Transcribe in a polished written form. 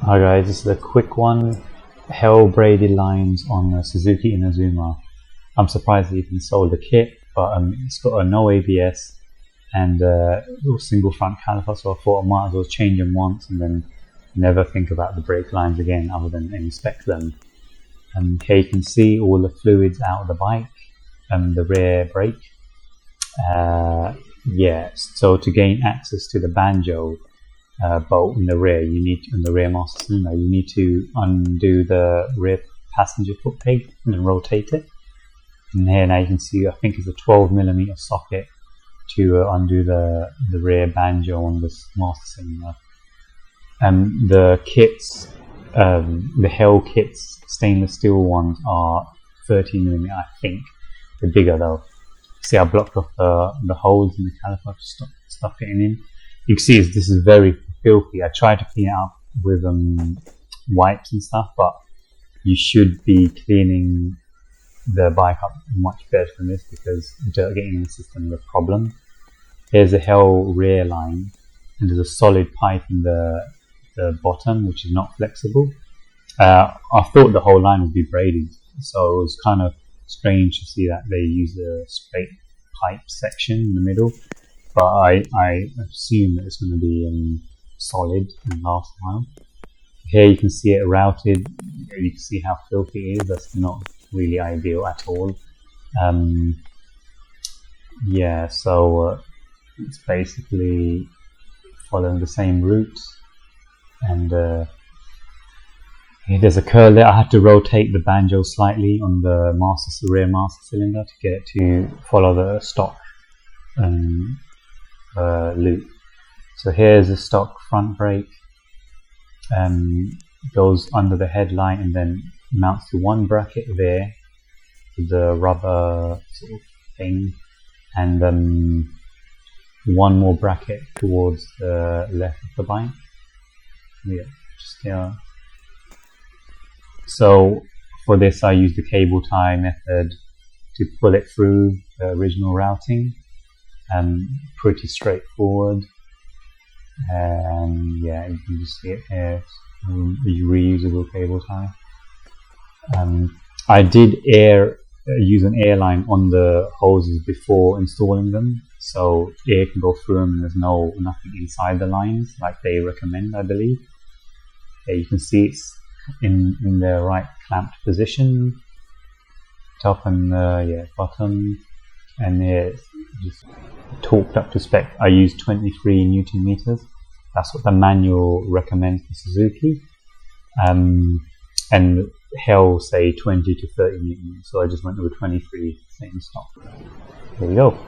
Hi guys, this is a quick one. Hell braided lines on a Suzuki Inazuma. I'm surprised they even sold the kit, but it's got a no ABS and a single front caliper, so I thought I might as well change them once and then never think about the brake lines again other than inspect them. Here you can see all the fluids out of the bike and the rear brake. So to gain access to the banjo bolt in the rear, in the rear master cylinder, you need to undo the rear passenger foot peg and then rotate it. And here now you can see, I think it's a 12mm socket to undo the rear banjo on this master cylinder. The kits, the Hell kits, stainless steel ones are 13mm, I think. They're bigger though. See, I blocked off the holes in the caliper to stop stuff getting in. You can see this is very filthy. I tried to clean it up with wipes and stuff, but you should be cleaning the bike up much better than this because dirt getting in the system is a problem. Here's the Hell rear line, and there's a solid pipe in the bottom which is not flexible. I thought the whole line would be braided, so it was kind of strange to see that they use a straight pipe section in the middle, but I assume that it's going to be solid and last a while. Here you can see it routed. You can see how filthy it is. That's not really ideal at all. It's basically following the same route, and there's a curl there. I had to rotate the banjo slightly on the rear master cylinder to get it to follow the stock loop. So here's the stock front brake, goes under the headlight and then mounts to one bracket there with the rubber sort of thing, and one more bracket towards the left of the bike. So for this I used the cable tie method to pull it through the original routing. Pretty straightforward. You can just see it here. Reusable cable tie. I did use an airline on the hoses before installing them, so air can go through them and there's nothing inside the lines like they recommend, I believe. You can see it's in the right clamped position, top and bottom, and it's just torqued up to spec. I used 23 Newton meters. That's what the manual recommends for Suzuki, and Hell say 20 to 30 Newton, so I just went with 23, same stock. There we go.